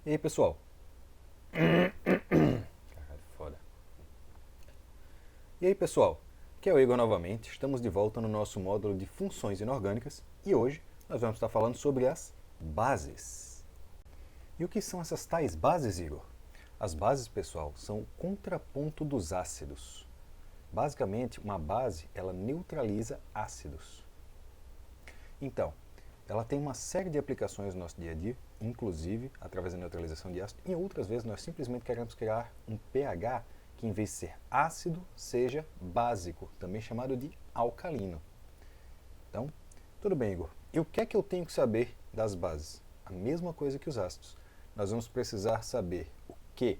E aí, pessoal? Caralho, foda. E aí, pessoal? Aqui é o Igor novamente. Estamos de volta no nosso módulo de funções inorgânicas e hoje nós vamos estar falando sobre as bases. E o que são essas tais bases, Igor? As bases, pessoal, são o contraponto dos ácidos. Basicamente, uma base, ela neutraliza ácidos. Então, ela tem uma série de aplicações no nosso dia a dia, inclusive através da neutralização de ácido. Em outras vezes, nós simplesmente queremos criar um pH que, em vez de ser ácido, seja básico, também chamado de alcalino. Então, tudo bem, Igor. E o que é que eu tenho que saber das bases? A mesma coisa que os ácidos. Nós vamos precisar saber o quê?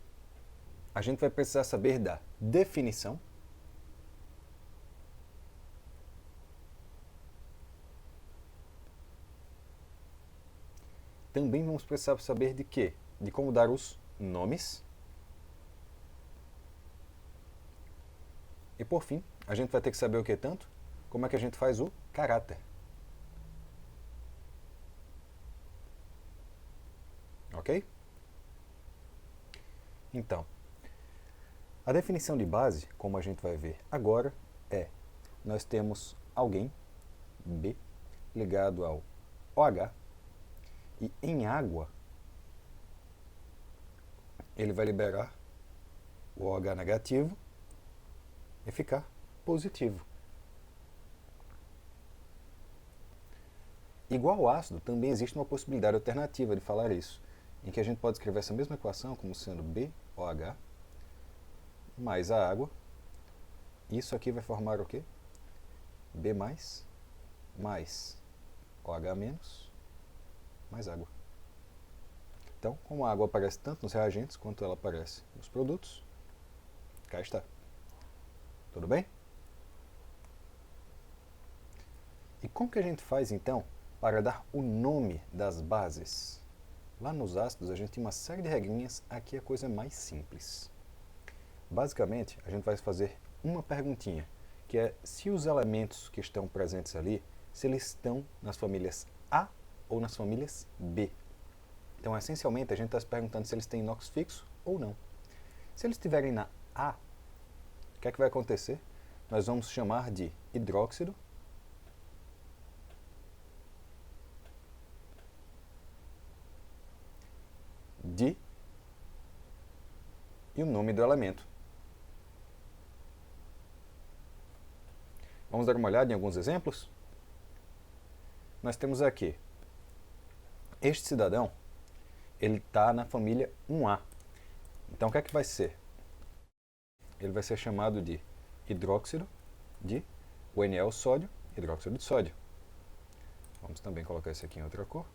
A gente vai precisar saber da definição. Também vamos precisar saber de quê? De como dar os nomes. E por fim, a gente vai ter que saber o que tanto? Como é que a gente faz o caráter. Ok? Então, a definição de base, como a gente vai ver agora, é: nós temos alguém, B, ligado ao OH, e em água ele vai liberar o OH negativo e ficar positivo. Igual ao ácido, também existe uma possibilidade alternativa de falar isso, em que a gente pode escrever essa mesma equação como sendo BOH mais a água. Isso aqui vai formar o quê? B mais OH menos mais água. Então, como a água aparece tanto nos reagentes quanto ela aparece nos produtos, cá está. Tudo bem? E como que a gente faz então para dar o nome das bases? Lá nos ácidos a gente tem uma série de regrinhas, aqui a coisa é mais simples. Basicamente, a gente vai fazer uma perguntinha, que é se os elementos que estão presentes ali, se eles estão nas famílias A ou nas famílias B. Então, essencialmente, a gente está se perguntando se eles têm inox fixo ou não. Se eles estiverem na A, o que é que vai acontecer? Nós vamos chamar de hidróxido de e o nome do elemento. Vamos dar uma olhada em alguns exemplos? Nós temos aqui este cidadão, ele está na família 1A. Então, o que é que vai ser? Ele vai ser chamado de hidróxido de o Na é o sódio, hidróxido de sódio. Vamos também colocar esse aqui em outra cor.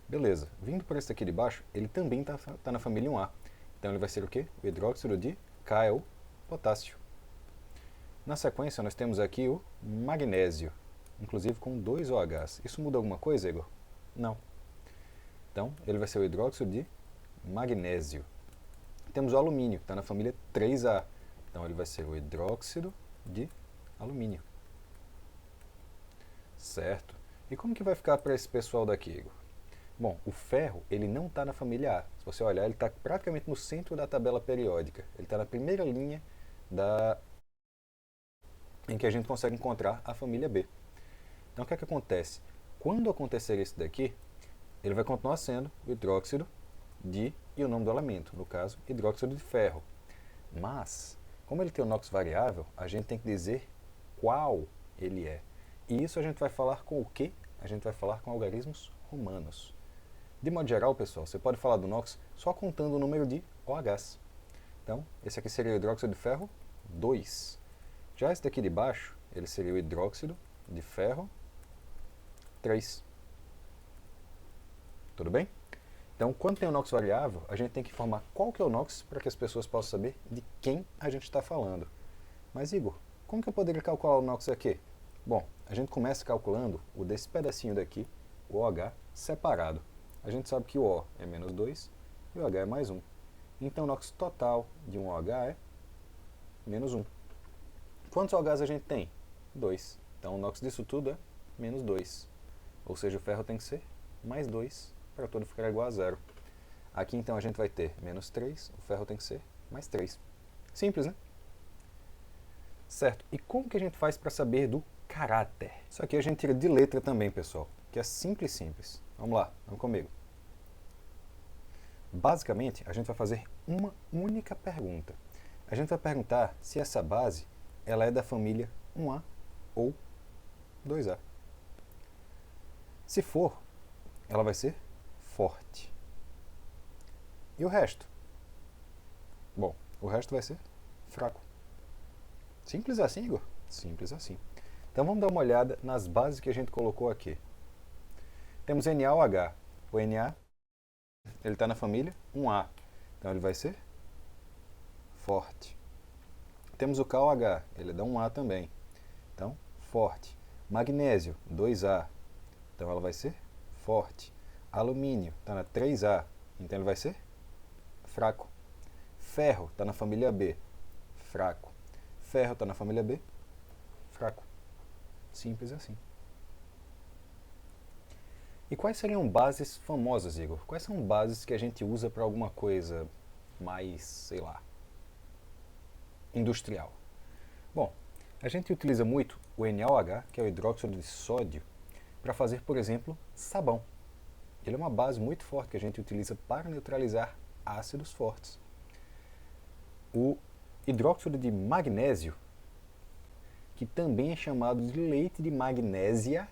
Beleza, vindo por esse aqui de baixo, ele também está na família 1A. Então ele vai ser o quê? O hidróxido de K é o potássio. Na sequência, nós temos aqui o magnésio, inclusive com 2 OHs. Isso muda alguma coisa, Igor? Não. Então, ele vai ser o hidróxido de magnésio. Temos o alumínio, que está na família 3A. Então, ele vai ser o hidróxido de alumínio. Certo. E como que vai ficar para esse pessoal daqui, Igor? Bom, o ferro, ele não está na família A. Se você olhar, ele está praticamente no centro da tabela periódica. Ele está na primeira linha em que a gente consegue encontrar a família B. Então, o que é que acontece? Quando acontecer isso daqui, ele vai continuar sendo o hidróxido de e o nome do elemento, no caso, hidróxido de ferro. Mas, como ele tem o NOx variável, a gente tem que dizer qual ele é. E isso a gente vai falar com o quê? A gente vai falar com algarismos romanos. De modo geral, pessoal, você pode falar do NOx só contando o número de OHs. Então, esse aqui seria o hidróxido de ferro 2. Já esse daqui de baixo, ele seria o hidróxido de ferro 3. Tudo bem? Então, quando tem o NOx variável, a gente tem que informar qual que é o NOx para que as pessoas possam saber de quem a gente está falando. Mas, Igor, como que eu poderia calcular o NOx aqui? Bom, a gente começa calculando o desse pedacinho daqui, o OH, separado. A gente sabe que o O é menos 2 e o H é mais 1. Então, o NOx total de um OH é menos 1. Quantos OHs a gente tem? 2. Então, o NOx disso tudo é menos 2. ou seja, o ferro tem que ser mais 2 para todo ficar igual a 0. Aqui então a gente vai ter menos 3, o ferro tem que ser mais 3. Simples, né? Certo, e como que a gente faz para saber do caráter? Isso aqui a gente tira de letra também, pessoal, que é simples, simples. Vamos lá, vamos comigo. Basicamente, a gente vai fazer uma única pergunta. A gente vai perguntar se essa base ela é da família 1A ou 2A. Se for, ela vai ser forte. E o resto? Bom, o resto vai ser fraco. Simples assim, Igor? Simples assim. Então vamos dar uma olhada nas bases que a gente colocou aqui. Temos NaOH. O Na ele está na família 1A. Então ele vai ser forte. Temos o KOH, ele é da 1A também. Então, forte. Magnésio, 2A. Então ela vai ser forte. Alumínio está na 3A. Então ele vai ser fraco. Ferro está na família B. Fraco. Ferro está na família B. Fraco. Simples assim. E quais seriam bases famosas, Igor? Quais são bases que a gente usa para alguma coisa mais, sei lá, industrial? Bom, a gente utiliza muito o NaOH, que é o hidróxido de sódio, para fazer, por exemplo, sabão. Ele é uma base muito forte que a gente utiliza para neutralizar ácidos fortes. O hidróxido de magnésio, que também é chamado de leite de magnésia,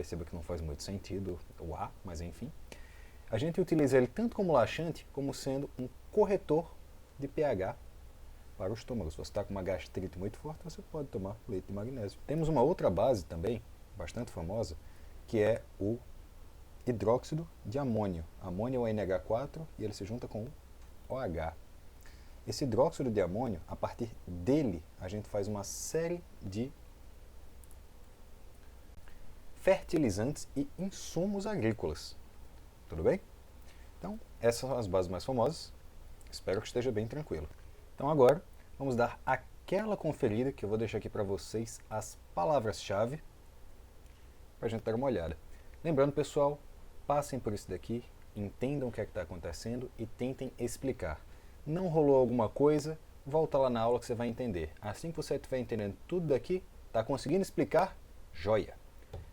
perceba que não faz muito sentido o A, mas enfim, a gente utiliza ele tanto como laxante, como sendo um corretor de pH para o estômago. Se você está com uma gastrite muito forte, você pode tomar leite de magnésio. Temos uma outra base também, bastante famosa, que é o hidróxido de amônio. Amônio é o NH4 e ele se junta com o OH. Esse hidróxido de amônio, a partir dele, a gente faz uma série de fertilizantes e insumos agrícolas. Tudo bem? Então, essas são as bases mais famosas. Espero que esteja bem tranquilo. Então agora, vamos dar aquela conferida que eu vou deixar aqui para vocês as palavras-chave para a gente dar uma olhada. Lembrando, pessoal, passem por isso daqui, entendam o que é que está acontecendo e tentem explicar. Não rolou alguma coisa, volta lá na aula que você vai entender. Assim que você estiver entendendo tudo daqui, está conseguindo explicar? Joia!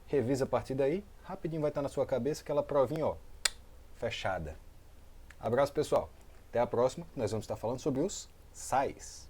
Revisa a partir daí, rapidinho vai estar na sua cabeça aquela provinha, ó, fechada. Abraço, pessoal. Até a próxima, nós vamos estar falando sobre os sais.